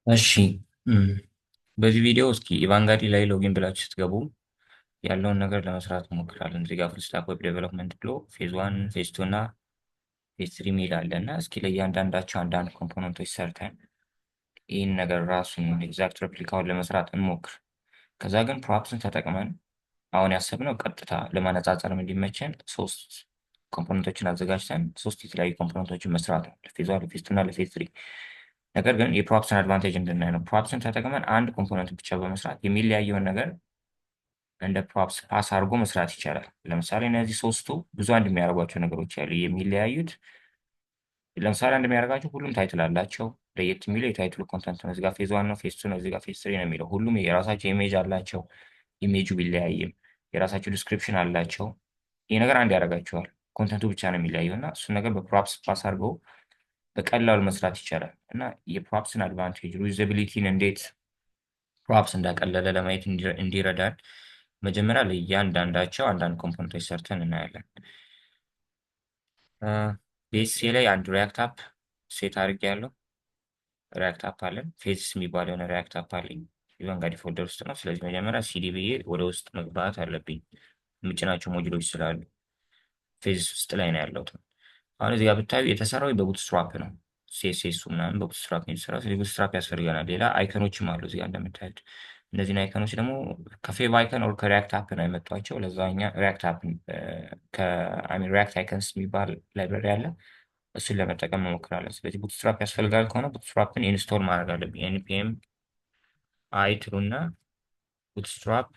እሺ እም፣ በዚህ ቪዲዮ እስኪ ኢቫንጋዲ ላይ ሎጊን ብላችሁ ስትገቡ ያለውን ነገር ለመስራት እንሞክራለን። እዚህ ጋር ፉል ስታክ ዌብ ዴቨሎፕመንት ብሎ ፌዝ ዋን፣ ፌዝ ቱ እና ፌዝ ትሪ ሚል አለ እና እስኪ ለእያንዳንዳቸው አንዳንድ ኮምፖነንቶች ሰርተን ይህን ነገር ራሱን ኤግዛክት ሬፕሊካውን ለመስራት እንሞክር። ከዛ ግን ፕሮፕስን ተጠቅመን አሁን ያሰብነው ቀጥታ ለማነጻጸርም እንዲመቸን ሶስት ኮምፖነንቶችን አዘጋጅተን ሶስት የተለያዩ ኮምፖነንቶችን መስራት ነው፣ ለፌዝ ዋን፣ ለፌዝ ቱ እና ለፌዝ ትሪ። ነገር ግን የፕሮፕስን አድቫንቴጅ እንድናይ ነው። ፕሮፕስን ተጠቅመን አንድ ኮምፖነንት ብቻ በመስራት የሚለያየውን ነገር እንደ ፕሮፕስ ፓስ አድርጎ መስራት ይቻላል። ለምሳሌ እነዚህ ሶስቱ ብዙ አንድ የሚያደርጓቸው ነገሮች ያሉ የሚለያዩት፣ ለምሳሌ አንድ የሚያደርጋቸው ሁሉም ታይትል አላቸው። ለየት የሚለው የታይትሉ ኮንተንት ነው። እዚጋ ፌዝ ዋን ነው፣ ፌዝ ቱ ነው፣ እዚጋ ፌዝ ትሪ ነው የሚለው። ሁሉም የራሳቸው ኢሜጅ አላቸው። ኢሜጁ ቢለያይም የራሳቸው ዲስክሪፕሽን አላቸው። ይህ ነገር አንድ ያደርጋቸዋል። ኮንተንቱ ብቻ ነው የሚለያየው እና እሱን ነገር በፕሮፕስ ፓስ አድርገው በቀላሉ መስራት ይቻላል እና የፕሮፕስን አድቫንቴጅ ዩዛቢሊቲን እንዴት ፕሮፕስ እንዳቀለለ ለማየት እንዲረዳን መጀመሪያ ለእያንዳንዳቸው አንዳንድ ኮምፖነንቶች ሰርተን እናያለን። ቤሲሴ ላይ አንድ ሪያክት አፕ ሴት አድርጌያለሁ። ሪያክት አፕ አለን። ፌዝስ የሚባል የሆነ ሪያክት አፕ አለኝ። ኢቫንጋዲ ፎልደር ውስጥ ነው። ስለዚህ መጀመሪያ ሲዲ ብዬ ወደ ውስጥ መግባት አለብኝ። የምጭናቸው ሞጁሎች ስላሉ ፌዝስ ውስጥ ላይ ነው ያለሁት። አሁን እዚህ ጋር ብታዩ የተሰራው በቡትስትራፕ ነው። ሲኤስኤሱ ምናምን በቡትስትራፕ ነው የተሰራው። ስለዚህ ቡትስትራፕ ያስፈልገናል። ሌላ አይከኖችም አሉ እዚህ ጋር እንደምታዩት። እነዚህን አይከኖች ደግሞ ከፌቭ አይከን ኦር ከሪያክት አፕ ነው የመጧቸው። ለዛ እኛ ሪያክት አፕ ሪያክት አይከንስ የሚባል ላይብረሪ አለ። እሱን ለመጠቀም እንሞክራለን። ስለዚህ ቡትስትራፕ ያስፈልጋል ከሆነ ቡትስትራፕን ኢንስቶል ማድረግ አለብኝ። ኤንፒኤም አይ ትሉና ቡትስትራፕ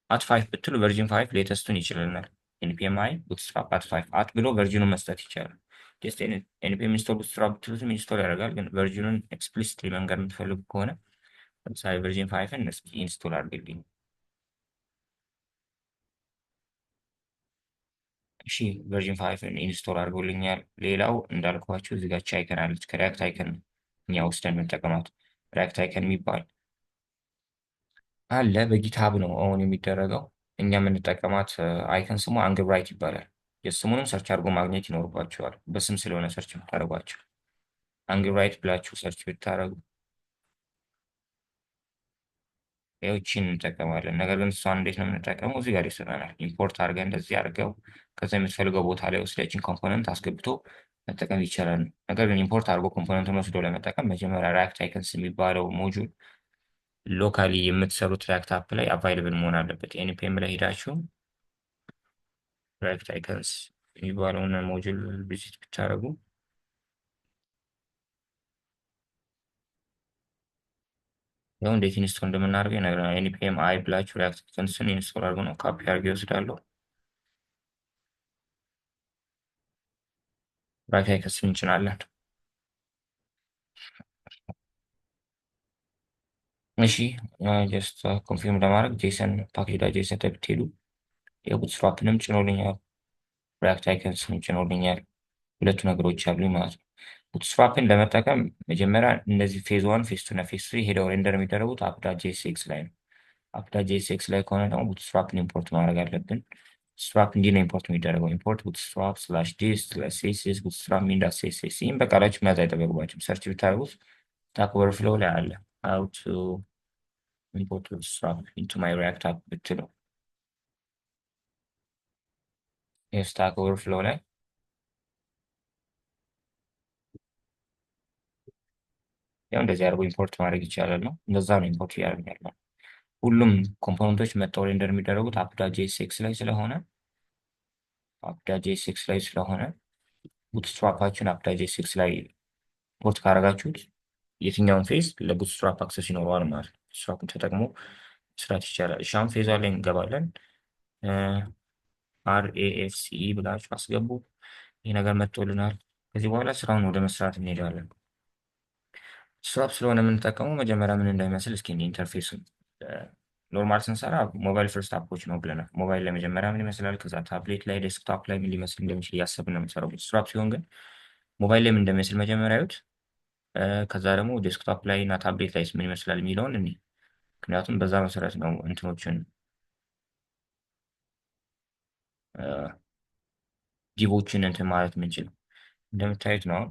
አት ፋይቭ ብትሉ ቨርዥን ፋይቭ ሌተስቱን ይችልናል። ኤንፒኤም አይ ቡትስትራፕ አት ፋይቭ አት ብሎ ቨርዥኑን መስጠት ይቻላል። ጀስት ኤንፒኤም ኢንስቶል ቡትስትራፕ ብትሉትም ኢንስቶል ያደርጋል። ግን ቨርዥኑን ኤክስፕሊሲትሊ መንገር የምትፈልጉ ከሆነ ለምሳሌ ቨርዥን ፋይቭን እስኪ ኢንስቶል አድርግልኝ። እሺ ቨርዥን ፋይቭን ኢንስቶል አድርጎልኛል። ሌላው እንዳልኳችሁ እዚህ ጋር አይከን አለች። ከሪያክት አይከን እኛ ወስደን የምንጠቀማት ሪያክት አይከን የሚባል አለ። በጊትሀብ ነው አሁን የሚደረገው። እኛ የምንጠቀማት አይከን ስሙ አንግል ብራይት ይባላል። የስሙንም ሰርች አድርጎ ማግኘት ይኖርባቸዋል። በስም ስለሆነ ሰርች የምታደርጓቸው አንግል ብራይት ብላችሁ ሰርች ብታደርጉ ይህችን እንጠቀማለን። ነገር ግን እሷን እንዴት ነው የምንጠቀመው? እዚህ ጋር ይሰጠናል። ኢምፖርት አድርገን እንደዚህ አድርገው ከዛ የምትፈልገው ቦታ ላይ ወስዳችን ኮምፖነንት አስገብቶ መጠቀም ይቻላል። ነገር ግን ኢምፖርት አድርጎ ኮምፖነንቱን ወስዶ ለመጠቀም መጀመሪያ ሪያክት አይከንስ የሚባለው ሞጁል ሎካሊ የምትሰሩት ሪያክት አፕ ላይ አቫይለብል መሆን አለበት። ኤንፒኤም ላይ ሄዳችሁ ሪያክት አይከንስ የሚባለውን ሞጁል ቪዚት ብታደርጉ ያው እንዴት ኢንስቶል እንደምናደርገው ይነግረናል። ኤንፒኤም አይ ብላችሁ ሪያክት አይከንስን ኢንስቶል አድርጎ ነው ካፒ አድርጌ ይወስዳለሁ። ሪያክት አይከንስን እንጭናለን። እሺ ጀስት ኮንፊርም ለማድረግ ጄሰን ፓኬጅ ጄሰን ብትሄዱ የቡትስትራፕንም ጭኖልኛል፣ ሪያክት አይከንስንም ጭኖልኛል። ሁለቱ ነገሮች አሉኝ ማለት ነው። ቡትስትራፕን ለመጠቀም መጀመሪያ እነዚህ ፌዝ ዋን፣ ፌዝ ቱ እና ፌዝ ትሪ ሄደው ሬንደር የሚደረጉት አፕዳ ጄኤስኤክስ ላይ ነው። አፕዳ ጄኤስኤክስ ላይ ከሆነ ደግሞ ቡትስትራፕን ኢምፖርት ማድረግ አለብን። ቡትስትራፕ እንዲህ ነው ኢምፖርት የሚደረገው። ኢምፖርት ቡትስትራፕ ስላሽ ዲስ ስላሽ ሲኤስኤስ ቡትስትራፕ ሚን ዳት ሲኤስኤስ። ይህም በቃላችሁ መያዝ አይጠበቅባችሁም። ሰርች ብታደርጉት ስታክ ኦቨርፍሎው ላይ አለ። ሃው ቱ ኢምፖርት ቡትስትራፕ ኢንቱ ማይ ሪያክት አፕ ብትሉ የስታክ ኦቨርፍሎው ላይ ያው እንደዚህ አድርጎ ኢምፖርት ማድረግ ይቻላል ነው። እንደዛ ነው ኢምፖርት እያደረግን ያለው። ሁሉም ኮምፖነንቶች መጥተው ሬንደር የሚደረጉት አፕዳ ጄኤስኤክስ ላይ ስለሆነ ቡትስትራፓችን አፕዳ ጄኤስኤክስ ላይ ኢምፖርት ካደረጋችሁት የትኛውን ፌዝ ለቡትስትራፕ አክሰስ ይኖረዋል ማለት ነው። ቡትስትራፕን ተጠቅሞ መስራት ይቻላል። እሺ አሁን ፌዟ ላይ እንገባለን። አርኤኤፍሲኢ ብላችሁ አስገቡ። ይህ ነገር መጥቶልናል። ከዚህ በኋላ ስራውን ወደ መስራት እንሄዳለን። ቡትስትራፕ ስለሆነ የምንጠቀመው መጀመሪያ ምን እንደሚመስል እስኪ ኢንተርፌሱን ኖርማል ስንሰራ ሞባይል ፈርስት አፖች ነው ብለናል። ሞባይል ላይ መጀመሪያ ምን ይመስላል፣ ከዛ ታብሌት ላይ፣ ዴስክቶፕ ላይ ምን ሊመስል እንደሚችል እያሰብን ነው የምንሰራው። ቡትስትራፕ ሲሆን ግን ሞባይል ላይ ምን እንደሚመስል መጀመሪያ ያዩት፣ ከዛ ደግሞ ዴስክቶፕ ላይ እና ታብሌት ላይ ምን ይመስላል የሚለውን እኔ ምክንያቱም በዛ መሰረት ነው እንትኖችን ዲቮችን እንትን ማለት የምንችል። እንደምታዩት ነው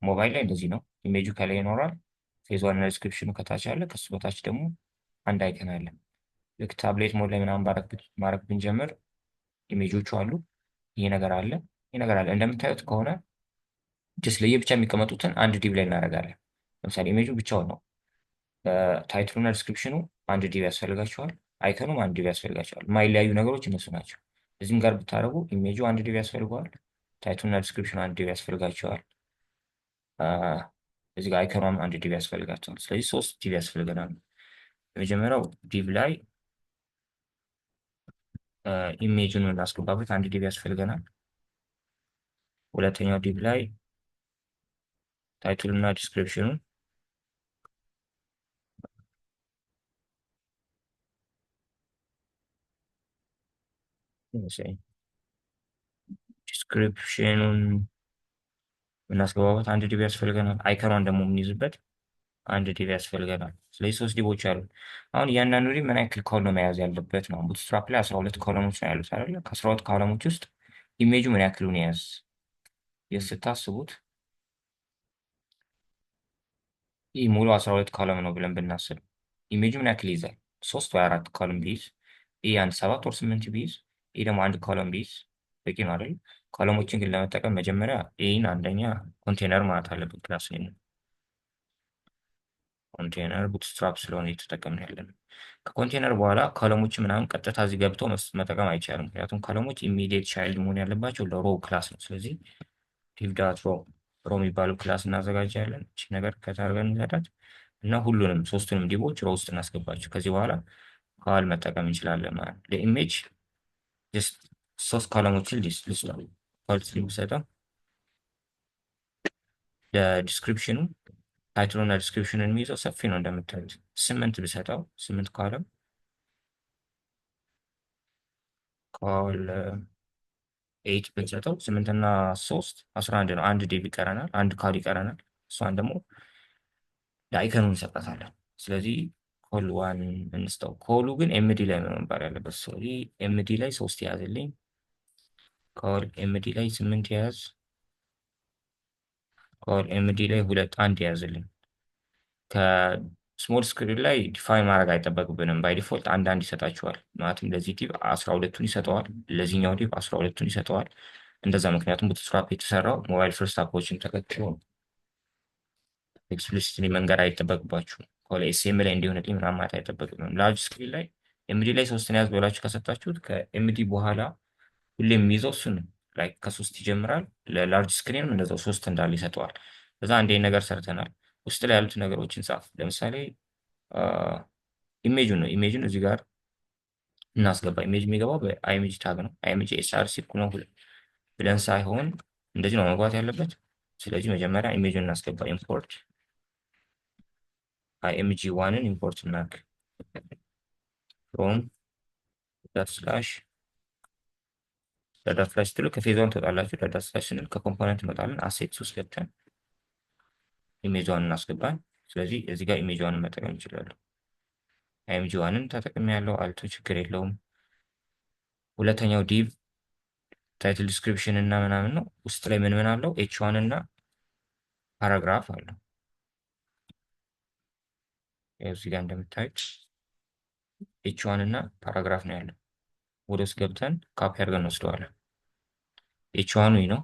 ሞባይል ላይ እንደዚህ ነው። ኢሜጁ ከላይ ይኖራል። ፌዝ ዋን እና ዲስክሪፕሽኑ ከታች አለ። ከሱ በታች ደግሞ አንድ አይከን አለ። ልክ ታብሌት ሞድ ላይ ምናምን ማድረግ ብንጀምር ኢሜጆቹ አሉ። ይሄ ነገር አለ። ይሄ ነገር አለ። እንደምታዩት ከሆነ ጀስት ለየብቻ የሚቀመጡትን አንድ ዲቭ ላይ እናደርጋለን። ለምሳሌ ኢሜጁ ብቻውን ነው። ታይትሉና ዲስክሪፕሽኑ አንድ ዲቭ ያስፈልጋቸዋል። አይከኑም አንድ ዲቭ ያስፈልጋቸዋል። የማይለያዩ ነገሮች እነሱ ናቸው። እዚህም ጋር ብታደርጉ ኢሜጁ አንድ ዲቭ ያስፈልገዋል። ታይትሉና ዲስክሪፕሽኑ አንድ ዲቭ ያስፈልጋቸዋል። አ፣ እዚህ ጋር አይከኗም አንድ ዲቭ ያስፈልጋቸዋል። ስለዚህ ሶስት ዲቭ ያስፈልገናል። የመጀመሪያው ዲቭ ላይ ኢሜጁን የምናስገባበት አንድ ዲቭ ያስፈልገናል። ሁለተኛው ዲቭ ላይ ታይትሉና ዲስክሪፕሽኑን ዲስክሪፕሽኑን የምናስገባበት አንድ ዲቭ ያስፈልገናል። አይከኗን ደግሞ የምንይዝበት አንድ ዲቭ ያስፈልገናል። ስለዚህ ሶስት ዲቮች አሉ። አሁን እያንዳንዱ ዲቭ ምን ያክል ኮል ነው መያዝ ያለበት ነው። ቡትስትራፕ ላይ 12 ኮለሞች ነው ያሉት አይደለ? ከ12 ኮለሞች ውስጥ ኢሜጁ ምን ያክሉን የያዝ ስታስቡት ይህ ሙሉ 12 ኮለም ነው ብለን ብናስብ ኢሜጁ ምን ያክል ይይዛል? ሶስት ወይ አራት ኮለም ቢይዝ ይህ አንድ 7 ወር 8 ቢይዝ ይህ ደግሞ አንድ ኮለም ቢይዝ በቂ ነው አይደል? ኮለሞችን ግን ለመጠቀም መጀመሪያ ይህን አንደኛ ኮንቴነር ማለት አለብን ክላስ ኮንቴነር ቡትስትራፕ ስለሆነ እየተጠቀምን ያለን። ከኮንቴነር በኋላ ኮለሞች ምናምን ቀጥታ እዚህ ገብተው መጠቀም አይቻልም። ምክንያቱም ኮለሞች ኢሚዲየት ቻይልድ መሆን ያለባቸው ለሮ ክላስ ነው። ስለዚህ ዲቭ ዳት ሮ የሚባለው ክላስ እናዘጋጃለን። እቺ ነገር ከታርገን እንዘዳት እና ሁሉንም ሶስቱንም ዲቦች ሮ ውስጥ እናስገባቸው። ከዚህ በኋላ ከዋል መጠቀም እንችላለን ማለት ነው። ለኢሜጅ ጀስት ሶስት ኮለሞችን ልስጥ ሰጠው። ለዲስክሪፕሽኑ ታይትሉና ዲስክሪፕሽንን የሚይዘው ሰፊ ነው እንደምታዩት። 8 ብሰጠው 8 ኮለም ኮል 8 ብንሰጠው 8 እና 3 11 ነው። አንድ ዲቭ ይቀረናል። አንድ ካል ይቀረናል። እሷን ደግሞ ለአይከኑ እንሰጣታለን። ስለዚህ ኮል ዋን እንስጠው። ኮሉ ግን ኤምዲ ላይ ነው መባል ያለበት። ስለዚህ ኤምዲ ላይ 3 የያዝልኝ። ኮል ኤምዲ ላይ 8 የያዝ። ኮል ኤምዲ ላይ 2 1 የያዝልኝ። ከስሞል ስክሪን ላይ ዲፋይን ማድረግ አይጠበቅብንም። ባይ ዲፎልት አንዳንድ ይሰጣቸዋል። ማለትም ለዚህ ዲቭ 12ቱን ይሰጠዋል፣ ለዚህኛው ዲቭ 12ቱን ይሰጠዋል። እንደዛ ምክንያቱም ቡትስትራፕ የተሰራው ሞባይል ፈርስት አፖችን ተከትሎ ነው። ኤክስፕሊሲትሊ መንገድ አይጠበቅባችሁም። ኮል ኤስኤም ላይ እንዲሆንልኝ ምናምን ማለት አይጠበቅብንም። ላርጅ ስክሪን ላይ ኤምዲ ላይ 3ን ያዝ ብላችሁ ከሰጣችሁት ከኤምዲ በኋላ ሁሌም የሚይዘው እሱ ነው። ላይ ከ3 ይጀምራል። ለላርጅ ስክሪንም እንደዛው 3 እንዳለ ይሰጠዋል። በዛ አንዴ ነገር ሰርተናል። ውስጥ ላይ ያሉት ነገሮችን ጻፍ። ለምሳሌ ኢሜጁን ነው። ኢሜጁን እዚህ ጋር እናስገባ። ኢሜጅ የሚገባው በአይሜጅ ታግ ነው። አይሜጅ ኤስአርሲ ነው ብለን ሳይሆን እንደዚህ ነው መግባት ያለበት። ስለዚህ መጀመሪያ ኢሜጁን እናስገባ። ኢምፖርት አይኤምጂ ዋንን ኢምፖርት እናርግ ፍሮም ዳት ስላሽ ዳታ ስላሽ ስትሉ ከፌዝ ዋን ትወጣላችሁ። ዳታ ስላሽ ስንል ከኮምፖነንት እንወጣለን። አሴትስ ውስጥ ገብተን ኢሜጅዋን እናስገባን። ስለዚህ እዚህ ጋር ኢሜጅዋንን መጠቀም እንችላለን። አይኤምጂ ዋንን ተጠቅሜ ያለው አልቶ ችግር የለውም። ሁለተኛው ዲቭ ታይትል ዲስክሪፕሽን እና ምናምን ነው። ውስጥ ላይ ምን ምን አለው? ኤች ዋን እና ፓራግራፍ አለው። እዚህ ጋር እንደምታዩት ኤች ዋን እና ፓራግራፍ ነው ያለው። ወደ ውስጥ ገብተን ካፒ አድርገን እንወስደዋለን። ኤች ዋኑ ነው።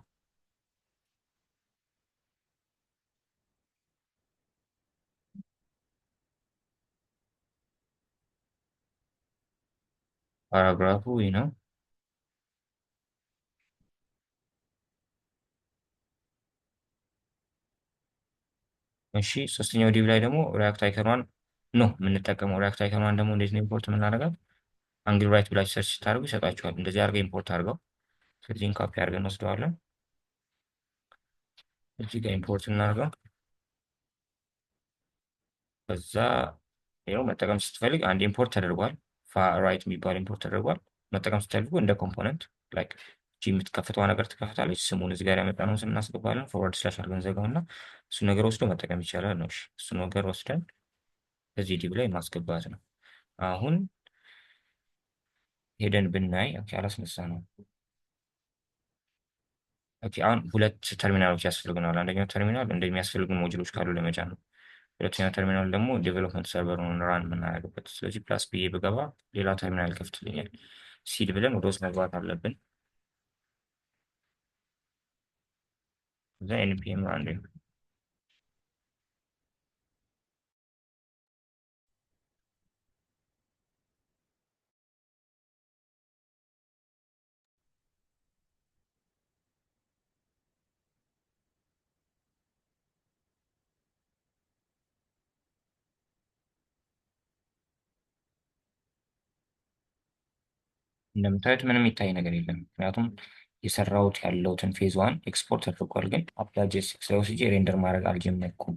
ፓራግራፉ ነው። እሺ ሶስተኛው ዲቭ ላይ ደግሞ ሪያክት አይከኗን ነው የምንጠቀመው። ሪያክት አይከኗን ደግሞ እንዴት ነው ኢምፖርት የምናደርጋት? አንግል ራይት ብላችሁ ሰርች ስታደርጉ ይሰጣችኋል። እንደዚህ አድርገው ኢምፖርት አድርገው። ስለዚህን ካፒ አድርገን እንወስደዋለን። እዚህ ጋር ኢምፖርት እናድርገው። ከዛ ይኸው መጠቀም ስትፈልግ አንድ ኢምፖርት ተደርጓል። ራይት የሚባል ኢምፖርት ተደርጓል። መጠቀም ስትፈልጉ እንደ ኮምፖነንት ላይክ እቺ የምትከፍተዋ ነገር ትከፍታለች። ስሙን እዚህ ጋር ያመጣነውን ስም እናስገባለን። ፎርዋርድ ስላሽ አድርገን ዘጋው እና እሱ ነገር ወስዶ መጠቀም ይቻላል ነው። እሱ ነገር ወስደን እዚህ ዲቭ ላይ ማስገባት ነው። አሁን ሄደን ብናይ አላስነሳ ነው። ኦኬ አሁን ሁለት ተርሚናሎች ያስፈልጉናል። አንደኛው ተርሚናል እንደሚያስፈልጉን ሞጁሎች ካሉ ለመጫን ነው። ሁለተኛው ተርሚናል ደግሞ ዴቨሎፕመንት ሰርቨሩን ራን የምናደርግበት። ስለዚህ ፕላስ ብዬ ብገባ ሌላ ተርሚናል ከፍትልኛል። ሲድ ብለን ወደ ውስጥ መግባት አለብን። እዛ ኤንፒኤም ራን እንደምታዩት ምንም የሚታይ ነገር የለም። ምክንያቱም የሰራሁት ያለውትን ፌዝ ዋን ኤክስፖርት አድርጓል፣ ግን አፕዳጅ ሲክስ ላይ ወስጄ ሬንደር ማድረግ አልጀመርኩም።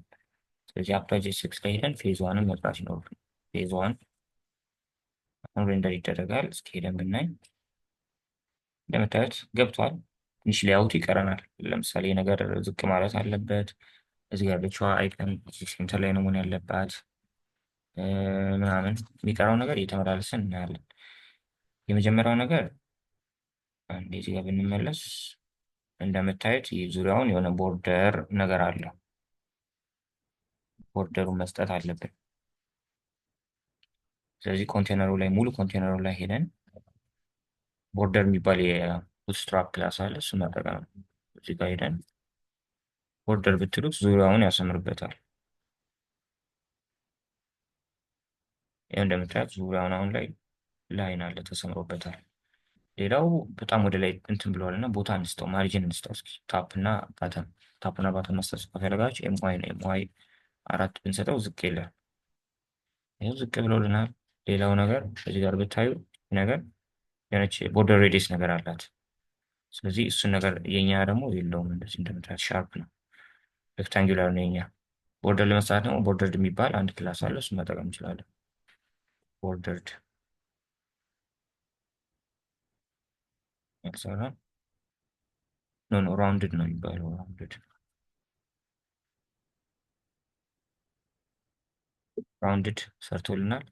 ስለዚህ አፕዳጅ ሲክስ ላይ ሄደን ፌዝ ዋንን መስራት ይኖርብን። ፌዝ ዋን አሁን ሬንደር ይደረጋል። እስኪ ሄደን ብናይ እንደምታዩት ገብቷል። ትንሽ ሌያውት ይቀረናል። ለምሳሌ ነገር ዝቅ ማለት አለበት። እዚህ ጋር ያለችዋ አይቀን ሴንተር ላይ ነው መሆን ያለባት ምናምን። የሚቀረው ነገር እየተመላለስን እናያለን። የመጀመሪያው ነገር አንዴ እዚህ ጋር ብንመለስ እንደምታዩት ዙሪያውን የሆነ ቦርደር ነገር አለው። ቦርደሩን መስጠት አለብን። ስለዚህ ኮንቴነሩ ላይ ሙሉ ኮንቴነሩ ላይ ሄደን ቦርደር የሚባል የቡትስትራፕ ክላስ አለ። እሱ መጠቀም ነው። እዚህ ጋር ሄደን ቦርደር ብትሉት ዙሪያውን ያሰምርበታል። ይህ እንደምታዩት ዙሪያውን አሁን ላይ ላይን አለ ተሰምሮበታል። ሌላው በጣም ወደ ላይ እንትን ብለዋል እና ቦታ እንስጠው፣ ማርጂን እንስጠው። እስኪ ታፕ እና ባተም መስጠት ከፈለጋችሁ ኤምዋይ ነው። ኤምዋይ 4 ብንሰጠው ዝቅ ይላል። ይኸው ዝቅ ብሎልናል። ሌላው ነገር እዚህ ጋር ብታዩ ነገር የሆነች ቦርደር ሬዲየስ ነገር አላት። ስለዚህ እሱን ነገር የኛ ደግሞ የለውም። እንደዚህ እንደምታዩት ሻርፕ ነው፣ ሬክታንጉላር ነው የኛ። ቦርደር ለመስራት ደግሞ ቦርደርድ የሚባል አንድ ክላስ አለ። እሱን መጠቀም እንችላለን። ቦርደርድ ያልሰራ ኖ ራውንድድ ነው የሚባለው። ራውንድድ ሰርቶልናል።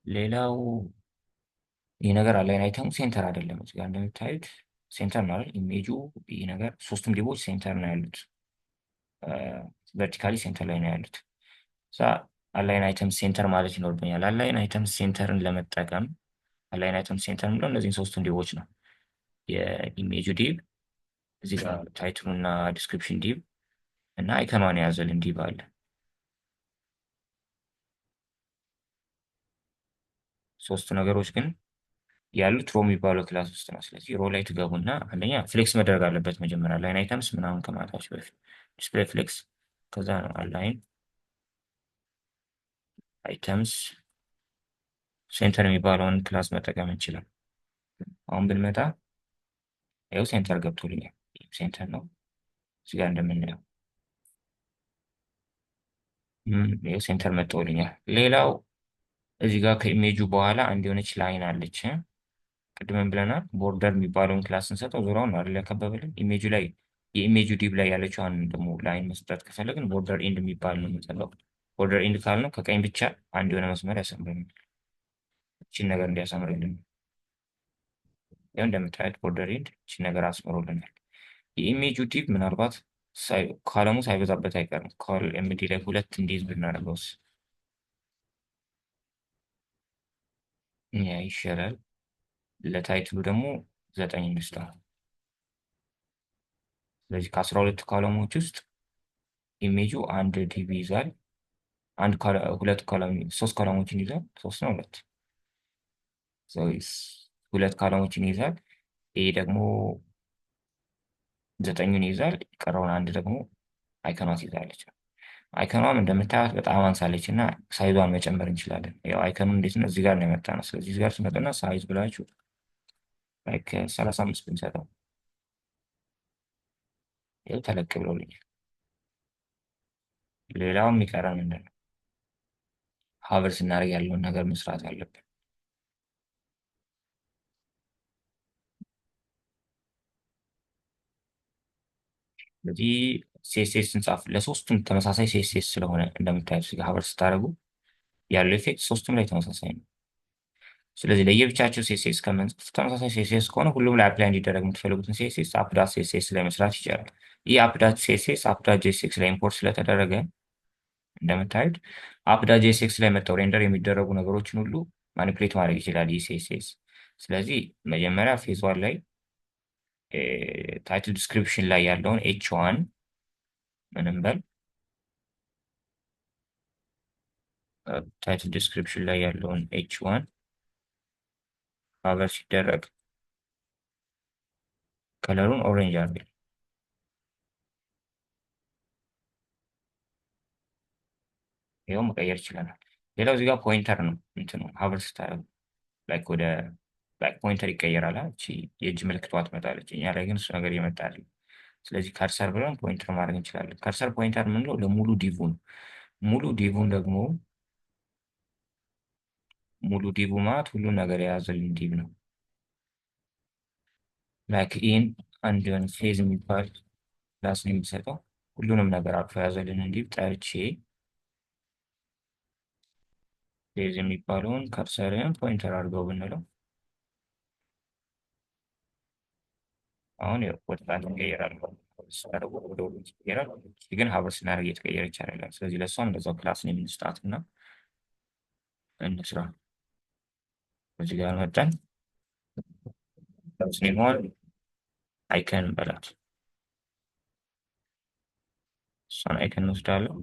ሌላው ይህ ነገር አላይን አይተሙ ሴንተር አይደለም። እዚህ ጋር እንደምታዩት ሴንተር ነው አይደል? ኢሜጁ ይህ ነገር ሶስቱም ዲቦች ሴንተር ነው ያሉት፣ ቨርቲካሊ ሴንተር ላይ ነው ያሉት። እዛ አላይን አይተም ሴንተር ማለት ይኖርብኛል። አላይን አይተም ሴንተርን ለመጠቀም አላይን አይተም ሴንተር የምለው እነዚህን ሶስቱን ዲቦች ነው። የኢሜጁ ዲብ እዚህ ጋር ታይትሉ እና ዲስክሪፕሽን ዲብ እና አይከኗን የያዘልን ዲብ አለ። ሶስቱ ነገሮች ግን ያሉት ሮ የሚባለው ክላስ ውስጥ ነው። ስለዚህ ሮ ላይ ትገቡና አንደኛ ፍሌክስ መደረግ አለበት መጀመሪያ ላይን አይተምስ ምናምን ከማለታችሁ በፊት ዲስፕሌይ ፍሌክስ፣ ከዛ ነው አላይን አይተምስ ሴንተር የሚባለውን ክላስ መጠቀም እንችላል። አሁን ብንመጣ ይኸው ሴንተር ገብቶልኛል። ሴንተር ነው እዚህ ጋር እንደምናየው ይኸው ሴንተር መጥቶልኛል። ሌላው እዚህ ጋር ከኢሜጁ በኋላ አንድ የሆነች ላይን አለች። ቅድምን ብለናል ቦርደር የሚባለውን ክላስ እንሰጠው ዙሪያውን ነው አይደል ያከበበልን። ኢሜጁ ላይ የኢሜጁ ዲብ ላይ ያለችዋን ደግሞ ላይን መስጠት ከፈለግን ቦርደር ኢንድ የሚባል ነው የምንጠለው። ቦርደር ኢንድ ካልነው ከቀኝ ብቻ አንድ የሆነ መስመር ያሰምርልናል። እችን ነገር እንዲያሰምርልን ያው እንደምታዩት ቦርደር ኢንድ እችን ነገር አስምሮልናል። የኢሜጁ ዲብ ምናልባት ካለሙ ሳይበዛበት አይቀርም። ኮል ኤምዲ ላይ 2 እንዲይዝ ብናደርገውስ ይሻላል። ለታይትሉ ደግሞ 9 እንስጠው። ስለዚህ ከ12 ኮለሞች ውስጥ ኢሜጁ 1 ዲቢ ይዛል። 3 ኮለሞችን ይዛል። 3 ነው 2 2 ኮለሞችን ይዛል። ይሄ ደግሞ 9ን ይዛል። የቀረውን አንድ ደግሞ አይከኗ ትይዛለች። አይከኗም እንደምታያት በጣም አንሳለች እና ሳይዟን መጨመር እንችላለን። ያው አይከኑ እንዴት ነው እዚህ ጋር ነው የመጣ ነው። ስለዚህ እዚህ ጋር ስመጣና ሳይዝ ብላችሁ ላይክ 35 ብንሰጠው ይኸው ተለቅ ብሎልኛል። ሌላው የሚቀረን ምንድን ነው? ሀቨር ስናደርግ ያለውን ነገር መስራት አለብን። ስለዚህ ሴስኤስ እንጻፍ። ለሶስቱም ተመሳሳይ ሴስኤስ ስለሆነ እንደምታዩት እዚህ ጋር ሀቨር ስታደርጉ ያለው ኢፌክት ሶስቱም ላይ ተመሳሳይ ነው። ስለዚህ ለየብቻቸው ሴስኤስ ከምንጽፍ ተመሳሳይ ሴስኤስ ከሆነ ሁሉም ላይ አፕላይ እንዲደረግ የምትፈልጉትን ሴስኤስ አፕዳት ሴስኤስ ላይ መስራት ይቻላል። ይህ አፕዳት ሴስኤስ አፕዳት ጄኤስኤክስ ላይ ኢምፖርት ስለተደረገ እንደምታዩት አፕዳ ጄኤስኤክስ ላይ መጥተው ሬንደር የሚደረጉ ነገሮችን ሁሉ ማኒፕሌት ማድረግ ይችላል ይህ ሲኤስኤስ። ስለዚህ መጀመሪያ ፌዝ ዋን ላይ ታይትል ዲስክሪፕሽን ላይ ያለውን ኤች1 ምንም በል ታይትል ዲስክሪፕሽን ላይ ያለውን ኤች1 ሀቨር ሲደረግ ከለሩን ኦሬንጅ አድርገን ይኸው መቀየር ይችለናል። ሌላው እዚህ ጋር ፖይንተር ነው እንትኑ ሀቨር ስታደርግ ላይክ ወደ ላይክ ፖይንተር ይቀየራል። እቺ የእጅ ምልክቷ ትመጣለች። እኛ ላይ ግን እሱ ነገር እየመጣ አይደለም። ስለዚህ ከርሰር ብለን ፖይንተር ማድረግ እንችላለን። ከርሰር ፖይንተር የምንለው ለሙሉ ዲቭ ነው። ሙሉ ዲቭን ደግሞ ሙሉ ዲቭ ማለት ሁሉን ነገር የያዘልን ዲቭ ነው። ላይክ ኢን አንድ የሆነ ፌዝ የሚባል ክላስ ነው የሚሰጠው ሁሉንም ነገር አቅፎ የያዘልን ዲቭ ጠርቼ ፌዝ የሚባለውን ከርሰርን ፖይንተር አድርገው ብንለው አሁን ወደ ጣት ይቀየራል። ስናደርጉ ወደ ሁሉ ይቀየራል። ግን ሀብር ስናደርግ እየተቀየረች አይደለም። ስለዚህ ለእሷም እንደዛው ክላስ ነው የምንስጣት እና እንስራ። እዚህ ጋር መጠን ስኒሆን አይከን በላት እሷን አይከን እንወስዳለን።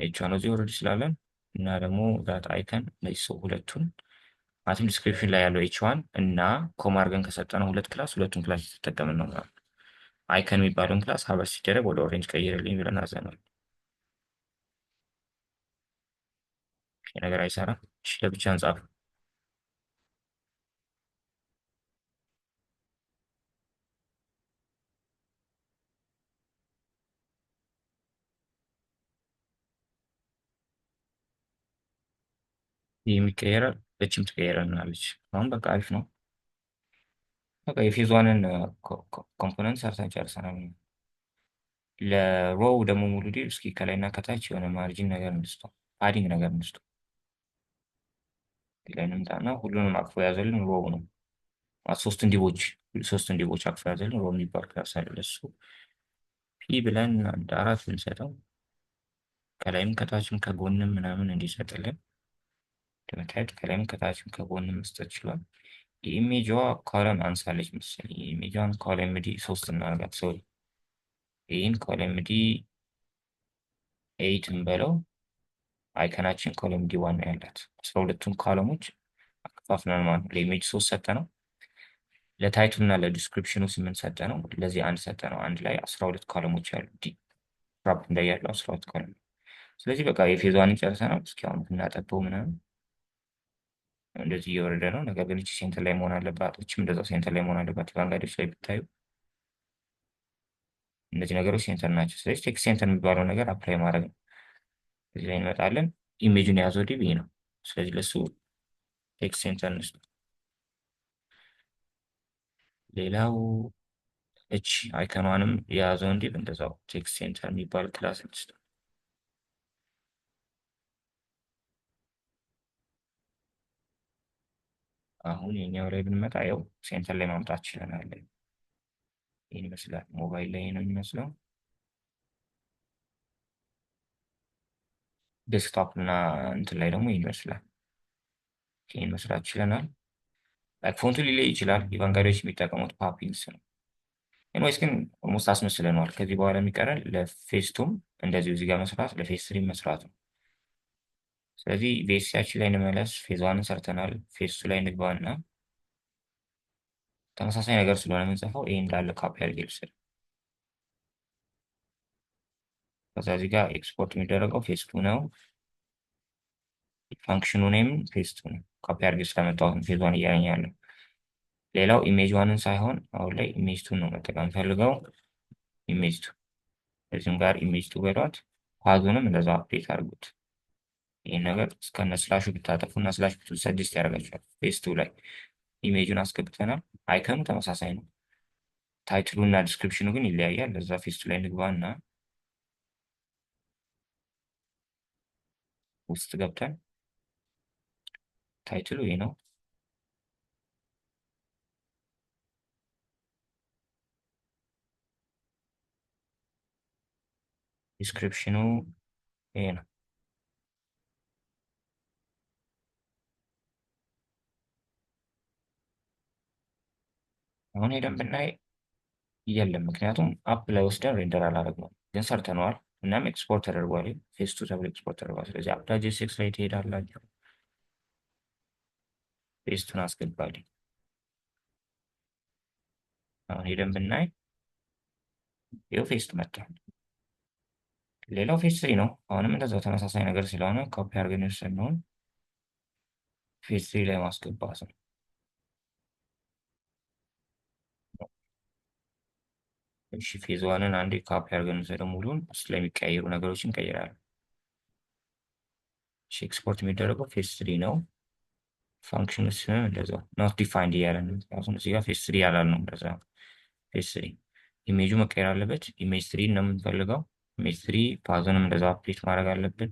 ኤቿን እዚህ ወረድ ስላለን እና ደግሞ ዳት አይከን እነዚህ ሰው ሁለቱን ማለትም ዲስክሪፕሽን ላይ ያለው ኤች1 እና ኮማ አድርገን ከሰጠነው ሁለት ክላስ ሁለቱን ክላስ የተጠቀምን ነው ማለት ነው። አይከን የሚባለውን ክላስ ሀበር ሲደረግ ወደ ኦሬንጅ ቀይርልኝ ብለን አዘናል። ይሄ ነገር አይሰራም። እሺ ለብቻ እንጻፍ። ይህ የሚቀየራል በችም ትቀየረናለች። አሁን በቃ አሪፍ ነው። በቃ የፌዝ ዋንን ኮምፖነንት ሰርተን ጨርሰናል። ለሮው ደግሞ ሙሉ ዲል እስኪ ከላይና ከታች የሆነ ማርጂን ነገር እንስጠው፣ ፓዲንግ ነገር እንስጠው። ላይ እንምጣና ሁሉንም አቅፎ የያዘልን ሮው ነው። ሶስት እንዲቦች አቅፎ የያዘልን ሮው የሚባል ክላስ አለ። ለሱ ፒ ብለን አንድ አራት ብንሰጠው ከላይም ከታችም ከጎንም ምናምን እንዲሰጥልን እንደምታዩት ከላይም ከታችም ከጎንም መስጠት ችሏል። የኢሜጇ ኮለም አንሳለች መሰለኝ። የኢሜጇን ኮለም ዲ 3 እናርጋት። ሶሪ ይህን ኮለም ዲ 8 እንበለው። አይከናችን ኮለም ዲ 1 ያላት 12ቱን ኮለሞች አከፋፍለን ማለት ነው። ለኢሜጅ 3 ሰጠ ነው። ለታይቱል እና ለዲስክሪፕሽኑ 8 ሰጠ ነው። ለዚህ አንድ ሰጠ ነው። አንድ ላይ 12 ኮለሞች ያሉ ዲ ራፕ እንዳያለው 12 ኮለም። ስለዚህ በቃ የፌዟን ጨርሰናል። እስኪ አሁን ብናጠበው ምናምን እንደዚህ እየወረደ ነው። ነገር ግን እቺ ሴንተር ላይ መሆን አለባት። እቺም እንደዛው ሴንተር ላይ መሆን አለባት። ባንጋዴዎች ላይ ብታዩ እነዚህ ነገሮች ሴንተር ናቸው። ስለዚህ ቴክስት ሴንተር የሚባለው ነገር አፕላይ ማድረግ ነው። እዚህ ላይ እንመጣለን። ኢሜጁን የያዘው ዲቪ ነው። ስለዚህ ለሱ ቴክስት ሴንተር እንስጥ። ሌላው እች አይከኗንም የያዘው ዲቭ እንደዛው ቴክስት ሴንተር የሚባል ክላስ እንስጥ። አሁን የኛው ላይ ብንመጣ ያው ሴንተር ላይ ማምጣት ችለናል። ይህን ይመስላል። ሞባይል ላይ ነው የሚመስለው። ዴስክቶፕ እና እንትን ላይ ደግሞ ይመስላል። ይህን መስራት ችለናል። ላይክ ፎንቱ ሊለይ ይችላል። ኢቫንጋሪዎች የሚጠቀሙት ፓፒንስ ነው። ኤንዌይስ ግን ኦልሞስት አስመስለነዋል። ከዚህ በኋላ የሚቀረን ለፌስቱም እንደዚሁ እዚህ ጋር መስራት፣ ለፌስ ትሪ መስራት ነው። ስለዚህ ቬሲያችን ላይ እንመለስ። ፌዝ ዋንን ሰርተናል። ፌስ ቱ ላይ እንግባና ተመሳሳይ ነገር ስለሆነ የምንጽፈው ይህ እንዳለ ካፒ አድርጌ ልውሰድ። ከዛ እዚህ ጋር ኤክስፖርት የሚደረገው ፌስ ቱ ነው። ፋንክሽኑ ኔም ፌስ ቱ ነው። ካፒ አድርጌ ስለመጣሁት ፌዝ ዋን እያለኝ ያለው። ሌላው ኢሜጅ ዋንን ሳይሆን አሁን ላይ ኢሜጅ ቱን ነው መጠቀም ፈልገው። ኢሜጅ ቱ እዚህም ጋር ኢሜጅ ቱ በሏት። ፓዙንም እንደዛ አፕዴት አድርጉት። ይህን ነገር እስከነ ስላሹ ብታጠፉ እና ስላሽ ሰጀስት ያደርጋቸዋል። ፌስ ቱ ላይ ኢሜጁን አስገብተናል። አይከኑ ተመሳሳይ ነው። ታይትሉ እና ዲስክሪፕሽኑ ግን ይለያያል። ለዛ ፌስ ቱ ላይ እንግባ እና ውስጥ ገብተን ታይትሉ ይህ ነው። ዲስክሪፕሽኑ ይሄ ነው። አሁን ሄደን ብናይ የለም፣ ምክንያቱም አፕ ላይ ወስደን ሬንደር አላደረግነውም፣ ግን ሰርተነዋል። እናም ኤክስፖርት ተደርጓል። ፌስ ቱ ተብሎ ኤክስፖርት ተደርጓል። ስለዚህ አፕዳጅ ሴክስ ላይ ትሄዳላችሁ፣ ፌስ ቱን አስገባልኝ። አሁን ሄደን ብናይ ይኸው ፌስ ቱ መጥቷል። ሌላው ፌስ ትሪ ነው። አሁንም እንደዛው ተመሳሳይ ነገር ስለሆነ ኮፒ አድርገን የወሰድነውን ፌስ ትሪ ላይ ማስገባት ነው። እሺ ፌዝ ዋንን አንዴ ኮፒ አድርገን ወሰደው ሙሉን። እሱ ላይ የሚቀያየሩ ነገሮችን እንቀይራለን። እሺ ኤክስፖርት የሚደረገው ፌስ ትሪ ነው። ፋንክሽን ስም እንደዛው ኖት ዲፋይንድ እያለ ነው። ምክንያቱም እዚህ ጋር ፌስ ትሪ ያላል ነው። እንደዛ ፌስ ትሪ ኢሜጁ መቀየር አለበት። ኢሜጅ ትሪ ነው የምንፈልገው። ኢሜጅ ትሪ ፓዙንም እንደዛ አፕዴት ማድረግ አለብን።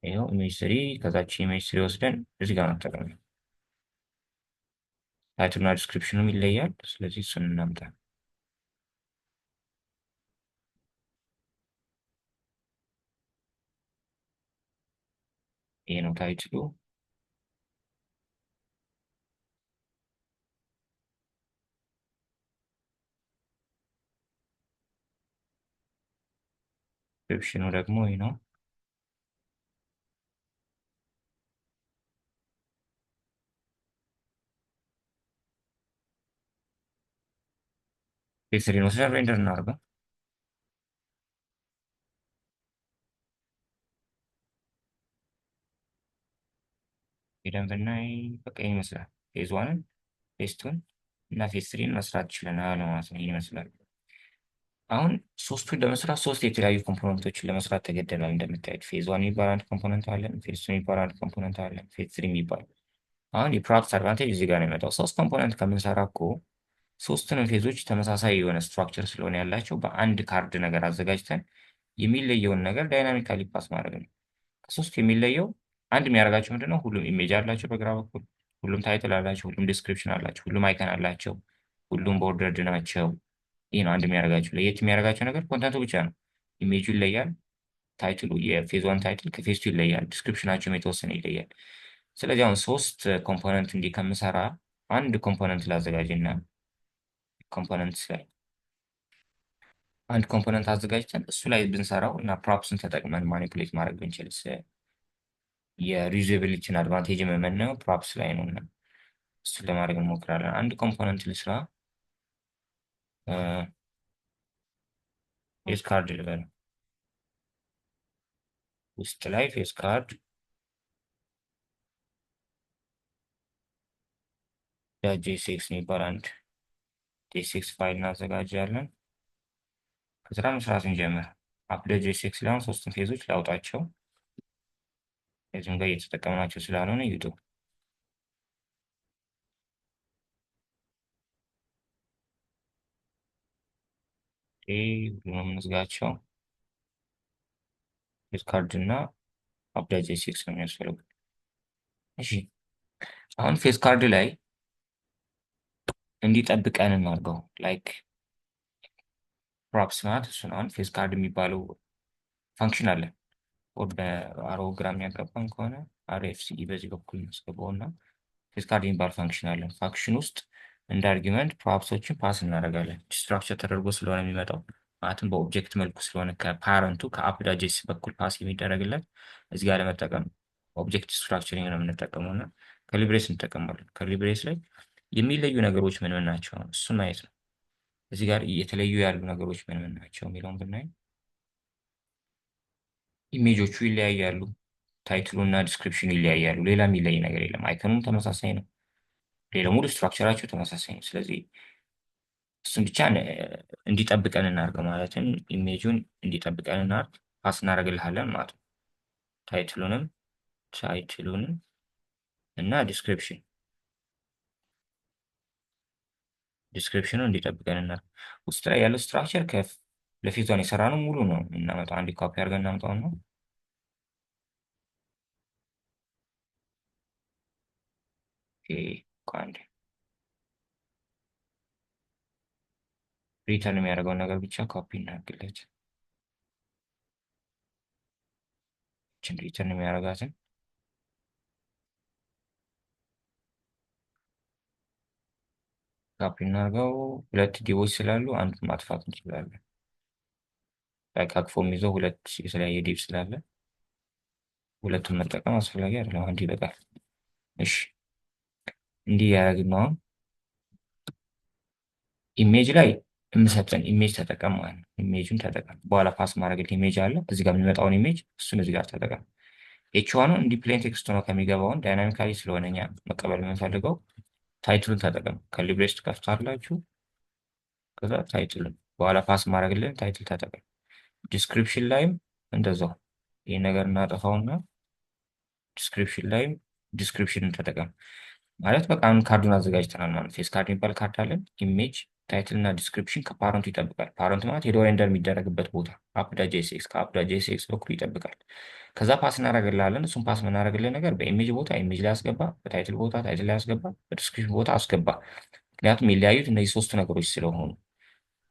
ይኸው ኢሜጅ ትሪ ከዛች ኢሜጅ ትሪ ወስደን እዚህ ጋር መጠቀም ነው። ታይትልና ዲስክሪፕሽኑም ይለያል። ስለዚህ እሱን እናምጣ። ይሄ ነው ታይትሉ። ዲስክሪፕሽኑ ደግሞ ይሄ ነው። ፌስ ትሪን ወስደን ሬንደር እናድርገው። ሄደን ብናይ በቃ ይህን ይመስላል። ፌዝ ዋንን፣ ፌዝ ቱን እና ፌዝ ትሪን መስራት ችለናል ማለት ነው። ይህን ይመስላል። አሁን ሶስቱን ለመስራት ሶስት የተለያዩ ኮምፖነንቶችን ለመስራት ተገደናል። እንደምታዩት ፌዝ ዋን የሚባል አንድ ኮምፖነንት አለን፣ ፌዝ ቱ የሚባል አንድ ኮምፖነንት አለን፣ ፌዝ ትሪ የሚባል። አሁን የፕሮዳክት አድቫንቴጅ እዚህ ጋር ነው የሚመጣው። ሶስት ኮምፖነንት ከምንሰራ እኮ ሶስቱንም ፌዞች ተመሳሳይ የሆነ ስትራክቸር ስለሆነ ያላቸው በአንድ ካርድ ነገር አዘጋጅተን የሚለየውን ነገር ዳይናሚካሊ ፓስ ማድረግ ነው። ከሶስቱ የሚለየው አንድ የሚያደርጋቸው ምንድነው? ሁሉም ኢሜጅ አላቸው በግራ በኩል፣ ሁሉም ታይትል አላቸው፣ ሁሉም ዲስክሪፕሽን አላቸው፣ ሁሉም አይከን አላቸው፣ ሁሉም ቦርደርድ ናቸው። ይህ ነው አንድ የሚያደርጋቸው። ለየት የሚያደርጋቸው ነገር ኮንተንቱ ብቻ ነው። ኢሜጁ ይለያል። ታይትሉ የፌዝ ዋን ታይትል ከፌዝ ቱ ይለያል። ዲስክሪፕሽናቸውም የተወሰነ ይለያል። ስለዚህ አሁን ሶስት ኮምፖነንት እንዲህ ከምሰራ አንድ ኮምፖነንት ላዘጋጅና ኮምፖነንት ላይ አንድ ኮምፖነንት አዘጋጅተን እሱ ላይ ብንሰራው እና ፕሮፕስን ተጠቅመን ማኒፑሌት ማድረግ ብንችልስ? የሪዩዛቢሊቲን አድቫንቴጅ የምናየው ፕሮፕስ ላይ ነው እና እሱን ለማድረግ እንሞክራለን። አንድ ኮምፖነንት ልስራ። ፌስ ካርድ ልበል። ውስጥ ላይ ፌስ ካርድ ጄ6 የሚባል አንድ ጄ6 ፋይል እናዘጋጃለን። ከስራ መስራት እንጀምር። አፕደ ጄ6 ላይ ሶስቱን ፌዞች ላውጣቸው። እዚህም ጋር እየተጠቀምናቸው ስላልሆነ ይውጡ። ሁሉንም እንዝጋቸው። ፌስ ካርድ እና አፕደ ጄ6 ነው የሚያስፈልጉት። እሺ አሁን ፌስ ካርድ ላይ እንዲጠብቀን እናድርገው። ላይክ ፕሮፕስ ማለት እሱን አሁን ፌስ ካርድ የሚባለው ፋንክሽን አለ። ወደ አሮ ግራ የሚያጋባን ከሆነ አርኤፍሲዲ በዚህ በኩል እናስገባው እና ፌስ ካርድ የሚባል ፋንክሽን አለን። ፋንክሽን ውስጥ እንደ አርጊመንት ፕሮፕሶችን ፓስ እናደርጋለን። ስትራክቸር ተደርጎ ስለሆነ የሚመጣው ማለትም በኦብጀክት መልኩ ስለሆነ ከፓረንቱ ከአፕዳጄስ በኩል ፓስ የሚደረግለት እዚህ ጋር ለመጠቀም ኦብጀክት ስትራክቸሪንግ ነው የምንጠቀመው እና ከሊብሬስ እንጠቀማለን። ከሊብሬስ ላይ የሚለዩ ነገሮች ምን ምን ናቸው? እሱን ማየት ነው። እዚህ ጋር የተለዩ ያሉ ነገሮች ምን ምን ናቸው የሚለውን ብናይ ኢሜጆቹ ይለያያሉ። ታይትሉ እና ዲስክሪፕሽኑ ይለያያሉ። ሌላ የሚለይ ነገር የለም። አይከኑም ተመሳሳይ ነው። ሌላ ሙሉ ስትራክቸራቸው ተመሳሳይ ነው። ስለዚህ እሱን ብቻ እንዲጠብቀን እናድርገው። ማለትም ኢሜጁን እንዲጠብቀን እናድርግ፣ ፓስ እናደርግልሃለን ማለት ነው። ታይትሉንም እና ዲስክሪፕሽኑ እንዲጠብቀን እናድርግ። ውስጥ ላይ ያለው ስትራክቸር ለፊቷን የሰራ ነው ሙሉ ነው እናመጣው። አንድ ኮፒ አድርገን እናምጣው ነው። አንድ ሪተርን የሚያደርገውን ነገር ብቻ ኮፒ እናድርግለት። ይችን ሪተርን የሚያደርጋትን ኮፒ እናድርገው። ሁለት ዲቦች ስላሉ አንዱን ማጥፋት እንችላለን። ላይክ አቅፎ የሚይዘው ሁለት የተለያየ ዲብ ስላለ ሁለቱን መጠቀም አስፈላጊ አይደለም፣ አንድ ይበቃል። እሺ እንዲህ ያደረግን ነው። አሁን ኢሜጅ ላይ የምሰጠን ኢሜጅ ተጠቀም ማለት ነው። ኢሜጁን ተጠቀም። በኋላ ፓስ ማድረግ ኢሜጅ አለ እዚህ ጋር የሚመጣውን ኢሜጅ እሱን እዚህ ጋር ተጠቀም። ኤች1ን እንዲህ ፕሌን ቴክስት ሆኖ ከሚገባውን ዳይናሚካሊ ስለሆነ እኛ መቀበል የምንፈልገው ታይትሉን ተጠቀም። ከሊብሬስት ከፍታላችሁ ከዛ ታይትሉን በኋላ ፓስ ማድረግልን ታይትል ተጠቀም። ዲስክሪፕሽን ላይም እንደዛው ይህ ነገር እናጠፋውና ዲስክሪፕሽን ላይም ዲስክሪፕሽንን ተጠቀም። ማለት በቃ አሁን ካርዱን አዘጋጅተናል ማለት ፌስ ካርድ የሚባል ካርድ አለን። ኢሜጅ ታይትል እና ዲስክሪፕሽን ከፓረንቱ ይጠብቃል። ፓረንት ማለት ሄዶ ሬንደር የሚደረግበት ቦታ አፕ.ጄኤስኤክስ ከአፕ.ጄኤስኤክስ በኩል ይጠብቃል። ከዛ ፓስ እናደርግላለን። እሱም ፓስ የምናደርግልን ነገር በኢሜጅ ቦታ ኢሜጅ ላይ አስገባ፣ በታይትል ቦታ ታይትል ላይ አስገባ፣ በዲስክሪፕሽን ቦታ አስገባ። ምክንያቱም የሚለያዩት እነዚህ ሶስቱ ነገሮች ስለሆኑ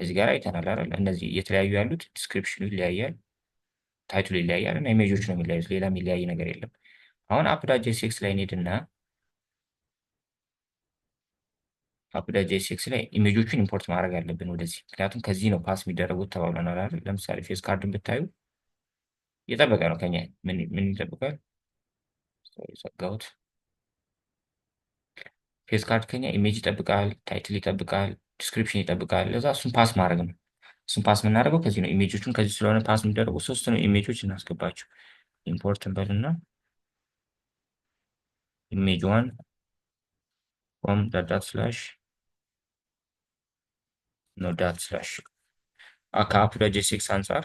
እዚህ ጋር አይተናል አይደል? እነዚህ እየተለያዩ ያሉት ዲስክሪፕሽኑ ይለያያል፣ ታይትሉ ይለያያል እና ኢሜጆች ነው የሚለያዩት። ሌላ የሚለያይ ነገር የለም። አሁን አፕ.ጄኤስኤክስ ላይ እንሄድና አፕ.ጄኤስኤክስ ላይ ኢሜጆቹን ኢምፖርት ማድረግ አለብን ወደዚህ። ምክንያቱም ከዚህ ነው ፓስ የሚደረጉት ተባብለናል አይደል? ለምሳሌ ፌስ ካርድን ብታዩ እየጠበቀ ነው ከኛ ምን ይጠብቃል? ዘጋሁት። ፌስ ካርድ ከኛ ኢሜጅ ይጠብቃል፣ ታይትል ይጠብቃል፣ ዲስክሪፕሽን ይጠብቃል። ለዛ እሱን ፓስ ማድረግ ነው። እሱን ፓስ የምናደርገው ከዚህ ነው። ኢሜጆቹን ከዚህ ስለሆነ ፓስ የሚደረጉ ሶስት ነው ኢሜጆች እናስገባቸው። ኢምፖርት እንበልና ኢሜጅ ዋን ፍሮም ዳት ስላሽ ኖ ዳት ስላሽ ከአፕ.ጄኤስኤክስ አንጻር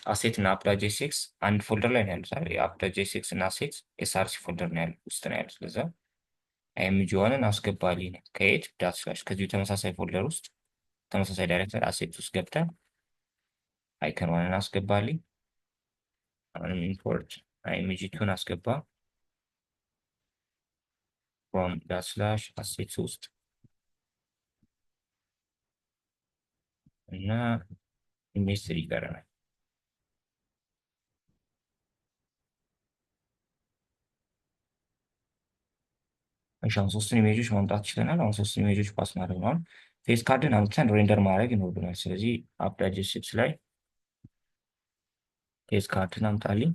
አሴት እና አፕ.ጄኤስኤክስ አንድ ፎልደር ላይ ነው ያሉት አይደል? የአፕ.ጄኤስኤክስ እና አሴት ኤስአርሲ ፎልደር ነው ያሉት ውስጥ ነው ያሉት። ለዛ ኢሜጅ ዋንን አስገባልኝ ከየት ዳት ስላሽ ከዚሁ ተመሳሳይ ፎልደር ውስጥ ተመሳሳይ ዳይሬክተር አሴት ውስጥ ገብተን አይከን ዋንን አስገባልኝ። አሁንም ኢምፖርት ኢሜጅ ቱን አስገባ ፍሮም ዳት ስላሽ አሴት ውስጥ እና ኢሜጅ ስሪ ይቀረናል። እሺ አሁን ሶስቱን ኢሜጆች ማምጣት ችለናል። አሁን ሶስቱን ኢሜጆች ፓስ ማድረግ ነው። አሁን ፌስ ካርድን አምጥተን ሬንደር ማድረግ ይኖርብናል። ስለዚህ አፕ.ጄኤስኤክስ ላይ ፌስ ካርድን አምጣልኝ።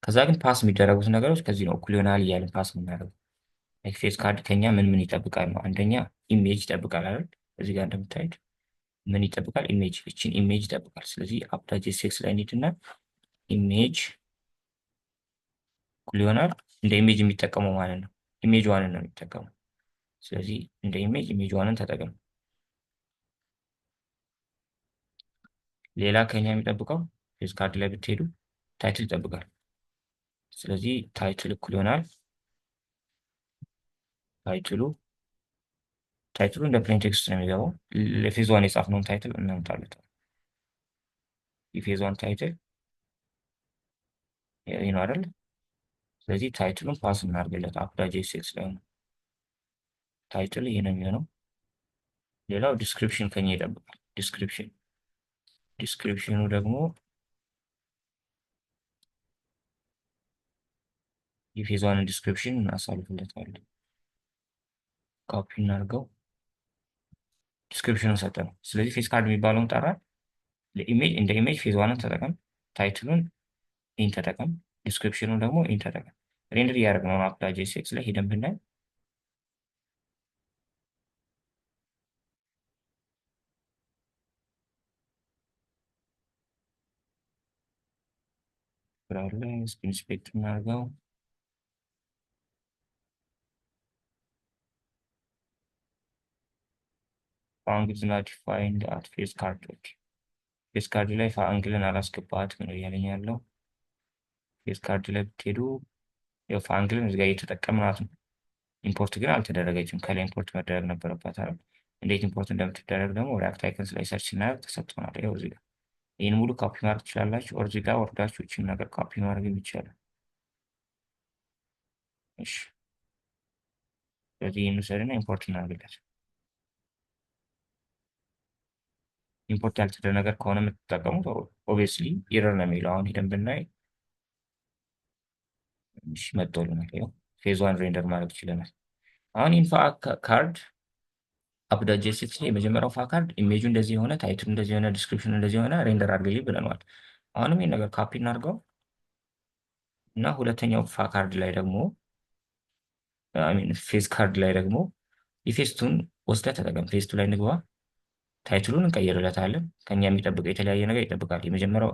ከዛ ግን ፓስ የሚደረጉት ነገሮች ከዚህ ነው እኩል ይሆናል እያለን ፓስ የምናደርገው። ፌስ ካርድ ከኛ ምን ምን ይጠብቃል ነው? አንደኛ ኢሜጅ ይጠብቃል አይደል? እዚህ ጋር እንደምታዩት ምን ይጠብቃል? ኢሜጅ፣ እችን ኢሜጅ ይጠብቃል። ስለዚህ አፕ.ጄኤስኤክስ ላይ እንሂድና ኢሜጅ እኩል ይሆናል እንደ ኢሜጅ የሚጠቀመው ማለት ነው። ኢሜጅ ዋንን ነው የሚጠቀመው። ስለዚህ እንደ ኢሜጅ ዋንን ተጠቀሙ። ሌላ ከኛ የሚጠብቀው ፌስ ካርድ ላይ ብትሄዱ ታይትል ይጠብቃል። ስለዚህ ታይትል እኩል ይሆናል ታይትሉ እንደ ፕሌን ቴክስት ነው የሚገባው። ለፌዝ ዋን የጻፍነውን ታይትል እናምጣለት። የፌዝ ዋን ታይትል ይህ ነው አይደል? ስለዚህ ታይትሉን ፓስ እናድርግለት። አፕ.ጄኤስኤክስ ላይ ነው ታይትል ይሄ ነው የሚሆነው። ሌላው ዲስክሪፕሽን ከኛ ይጠብቃል። ዲስክሪፕሽኑ ደግሞ የፌዝ ዋንን ዲስክሪፕሽን እናሳልፍለታለን። ኮፒ እናድርገው። ዲስክሪፕሽኑን ሰጠ ነው። ስለዚህ ፌስ ካርድ የሚባለውን ጠራን። ለኢሜጅ እንደ ኢሜጅ ፌዝ ዋንን ተጠቀም፣ ታይትሉን ኢን ተጠቀም፣ ዲስክሪፕሽኑን ደግሞ ኢን ተጠቀም። ሬንደር እያደረግነው ነው። አፕ.ጄኤስኤክስ ላይ ሄደን ብናይ ብራለ ኢንስፔክት እናድርገው። አንግል ናት ዲፋይንድ አት ፌስ ካርድ። ፌስ ካርድ ላይ አንግልን አላስገባትም ነው እያለኝ ያለው። ፌስ ካርድ ላይ ብትሄዱ ያው አንግልን እዚጋ እየተጠቀምናት ነው። ኢምፖርት ግን አልተደረገችም። ከላይ ኢምፖርት መደረግ ነበረባት አይደል? እንዴት ኢምፖርት እንደምትደረግ ደግሞ ሪአክት አይከንስ ላይ ሰርች ስናደርግ ተሰጥቶናል። ያው እዚህ ጋር ይህን ሙሉ ኮፒ ማድረግ ትችላላችሁ። ኦር እዚህ ጋር ወርዳችሁ ይህችን ነገር ኮፒ ማድረግ ይቻላል። እሺ ስለዚህ ይህን ውሰድና ኢምፖርት እናደርግለት። ኢምፖርት ያልተደረገ ነገር ከሆነ የምትጠቀሙት ኦብቪየስሊ ኢረር ነው የሚለው። አሁን ሂደን ብናይ እሺ መጥቶልናል። ይኸው ፌዝ ዋን ሬንደር ማድረግ ችለናል። አሁን ኢንፋ ካርድ አፕዳት ጄሲክስ ላይ የመጀመሪያው ፋ ካርድ ኢሜጁ እንደዚህ የሆነ ታይትሉ እንደዚህ የሆነ ዲስክሪፕሽኑ እንደዚህ የሆነ ሬንደር አድርግልኝ ብለነዋል። አሁንም ይህን ነገር ካፒ እናድርገው እና ሁለተኛው ፋ ካርድ ላይ ደግሞ ፌዝ ካርድ ላይ ደግሞ የፌስቱን ወስደህ ተጠቀም። ፌስቱ ላይ ንግባ፣ ታይትሉን እንቀይርለታለን። ከኛ የሚጠብቀው የተለያየ ነገር ይጠብቃል። የመጀመሪያው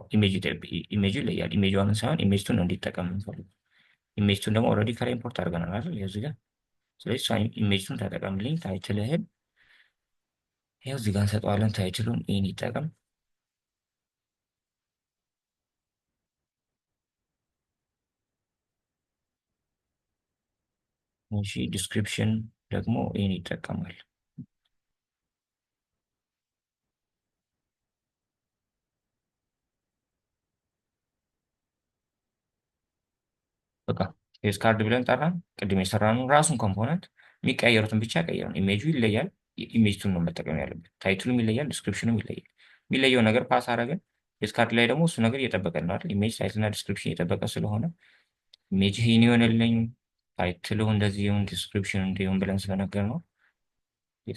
ኢሜጁ ይለያል። ኢሜጅ ዋንን ሳይሆን ኢሜጅቱን ነው እንዲጠቀም እንፈልግ። ኢሜጅቱን ደግሞ ኦልሬዲ ከላይ ኢምፖርት አድርገናል አይደል? እዚህ ጋር ስለዚህ እሷን ኢሜጅቱን ተጠቀምልኝ። ታይትልህን ይኸው እዚህ ጋር እንሰጠዋለን። ታይትሉን ይህን ይጠቀም። እሺ ዲስክሪፕሽን ደግሞ ይህን ይጠቀማል። በቃ ፌስ ካርድ ብለን ጠራን። ቅድም የሰራነው ራሱን ኮምፖነንት የሚቀያየሩትን ብቻ ቀየርን። ኢሜጁ ይለያል። ኢሜጅቱን ነው መጠቀም ያለብን። ታይትሉም ይለያል፣ ዲስክሪፕሽኑም ይለያል። የሚለየው ነገር ፓስ አደረገን። ፌስ ካርድ ላይ ደግሞ እሱ ነገር እየጠበቀ ነው አይደል? ኢሜጅ ታይትልና ዲስክሪፕሽን እየጠበቀ ስለሆነ ኢሜጅ ይህን ይሆንልኝ፣ ታይትሉ እንደዚህ ይሁን፣ ዲስክሪፕሽን እንዲሁን ብለን ስለነገር ነው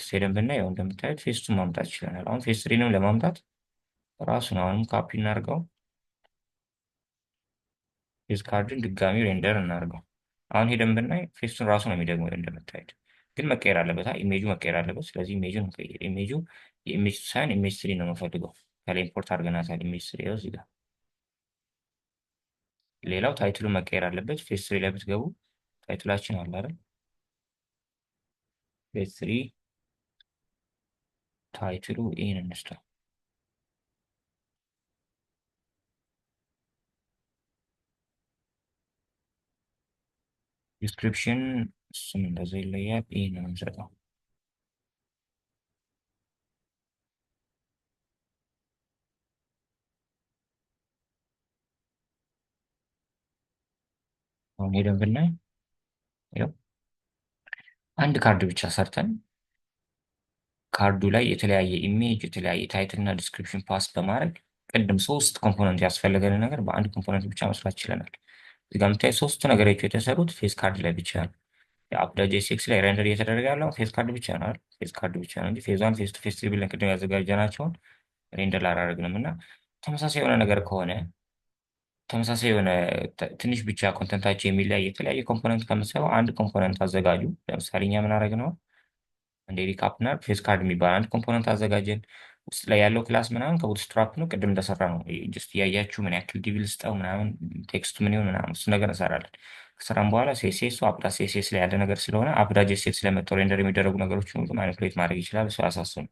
ሄደን ብናይ ያው እንደምታዩት ፌስቱን ማምጣት ይችለናል። አሁን ፌስ ትሪንም ለማምጣት ራሱን አሁንም ካፒ እናድርገው። ፌስ ካርድን ድጋሚ ሬንደር እናድርገው። አሁን ሄደን ብናይ ፌስቱን ራሱ ነው የሚደግመው እንደምታዩት፣ ግን መቀየር አለበት። ኢሜጁ መቀየር አለበት። ስለዚህ ኢሜጁን እንቀይር። ኢሜጁ የኢሜጅ ሳይሆን ኢሜጅ ስሪ ነው የምፈልገው። ከላይ ኢምፖርት አድርገናታል ኢሜጅ ስሪ ይኸው እዚህ ጋር። ሌላው ታይትሉ መቀየር አለበት። ፌስ ስሪ ላይ ብትገቡ ታይትላችን አለ አይደል? ፌስ ስሪ ታይትሉ ይህን እንስጠው። ዲስክሪፕሽን እሱም እንደዛ ይለያል። ይህን ነው የምንሰጠው። አሁን ሄደን ብናይ ያው አንድ ካርድ ብቻ ሰርተን ካርዱ ላይ የተለያየ ኢሜጅ የተለያየ ታይትል እና ዲስክሪፕሽን ፓስ በማድረግ ቅድም ሶስት ኮምፖነንት ያስፈለገን ነገር በአንድ ኮምፖነንት ብቻ መስራት ችለናል። እዚህ ጋር የምታይ ሶስቱ ነገሮች የተሰሩት ፌስ ካርድ ላይ ብቻ ነው። የአፕዳ ጄሲክስ ላይ ሬንደር እየተደረገ ያለው ፌስ ካርድ ብቻ ነው አይደል? ፌስ ካርድ ብቻ ነው እንጂ ፌዝ ዋን ፌስ ቱ ፌስ ትሪ ብለን ቅድም ያዘጋጀናቸውን ሬንደር አላደረግንም። እና ተመሳሳይ የሆነ ነገር ከሆነ ተመሳሳይ የሆነ ትንሽ ብቻ ኮንተንታቸው የሚለያይ የተለያየ ኮምፖነንት ከምትሰሩ አንድ ኮምፖነንት አዘጋጁ። ለምሳሌ እኛ ምን አደረግ ነው እንደ ሪካፕ እና ፌስ ካርድ የሚባል አንድ ኮምፖነንት አዘጋጀን። ውስጥ ላይ ያለው ክላስ ምናምን ከቡትስትራፕ ነው። ቅድም እንደሰራ ነው ጀስት እያያችሁ ምን ያክል ዲቪል ስጠው ምናምን ቴክስቱ ምን ይሆን ምናምን እሱ ነገር እንሰራለን። ከሰራም በኋላ ሴሴሱ አፕዳ ሴሴስ ላይ ያለ ነገር ስለሆነ አፕዳ ጄሴስ ስለመጣው ሬንደር የሚደረጉ ነገሮችን ሁሉ ማኒፕሌት ማድረግ ይችላል። እሱ አያሳስብም።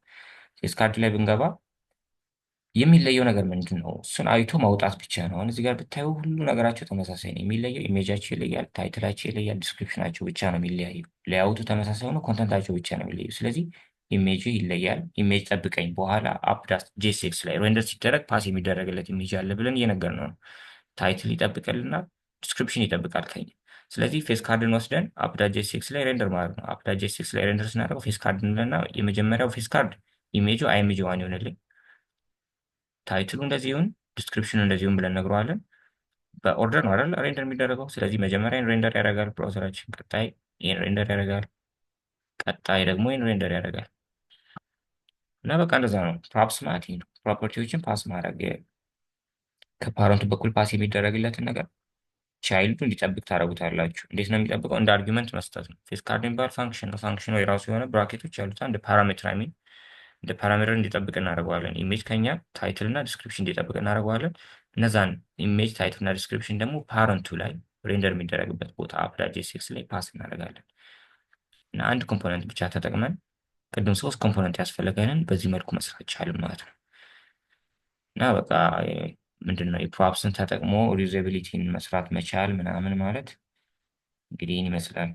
ፌስ ካርድ ላይ ብንገባ የሚለየው ነገር ምንድን ነው? እሱን አይቶ ማውጣት ብቻ ነው። አሁን እዚህ ጋር ብታዩ ሁሉ ነገራቸው ተመሳሳይ ነው። የሚለየው ኢሜጃቸው ይለያል፣ ታይትላቸው ይለያል፣ ዲስክሪፕሽናቸው ብቻ ነው የሚለያዩ። ሌያውቱ ተመሳሳይ ሆኖ ኮንተንታቸው ብቻ ነው የሚለዩ። ስለዚህ ኢሜጅ ይለያል። ኢሜጅ ጠብቀኝ በኋላ አፕዳት ጄሴክስ ላይ ሬንደር ሲደረግ ፓስ የሚደረግለት ኢሜጅ አለ ብለን እየነገርነው ነው። ታይትል ይጠብቅልናል፣ ዲስክሪፕሽን ይጠብቃል ከኛ። ስለዚህ ፌስ ካርድን ወስደን አፕዳት ጄሴክስ ላይ ሬንደር ማድረግ ነው። አፕዳት ጄሴክስ ላይ ሬንደር ስናደርገው ፌስ ካርድ እንለና የመጀመሪያው ፌስ ካርድ ኢሜጁ አይኤምጂ ዋን ይሆንልኝ፣ ታይትሉ እንደዚህ ይሁን፣ ዲስክሪፕሽኑ እንደዚህ ይሁን ብለን ነግረዋለን። በኦርደር ነው አይደል ሬንደር የሚደረገው። ስለዚህ መጀመሪያ ይህን ሬንደር ያደርጋል ብራውዘራችን፣ ቀጣይ ይህን ሬንደር ያደርጋል፣ ቀጣይ ደግሞ ይህን ሬንደር ያደርጋል። እና በቃ እንደዛ ነው። ፕሮፕስ ማለት ይህ ነው። ፕሮፐርቲዎችን ፓስ ማድረግ ከፓረንቱ በኩል ፓስ የሚደረግለትን ነገር ቻይልዱ እንዲጠብቅ ታደረጉታላችሁ። እንዴት ነው የሚጠብቀው? እንደ አርጊመንት መስጠት ነው። ፌስ ካርድ የሚባል ፋንክሽን ነው። ፋንክሽኑ የራሱ የሆነ ብራኬቶች ያሉት እንደ ፓራሜትር ሚን እንደ ፓራሜትር እንዲጠብቅ እናደርገዋለን። ኢሜጅ ከኛ ታይትል እና ዲስክሪፕሽን እንዲጠብቅ እናደርገዋለን። እነዛን ኢሜጅ ታይትል እና ዲስክሪፕሽን ደግሞ ፓረንቱ ላይ ሬንደር የሚደረግበት ቦታ አፕዳ ጄሲክስ ላይ ፓስ እናደርጋለን። እና አንድ ኮምፖነንት ብቻ ተጠቅመን ቅድም ሶስት ኮምፖነንት ያስፈለገንን በዚህ መልኩ መስራት ይቻላል ማለት ነው። እና በቃ ምንድነው የፕሮፕስን ተጠቅሞ ሪዩዛቢሊቲን መስራት መቻል ምናምን ማለት እንግዲህ ይህን ይመስላል።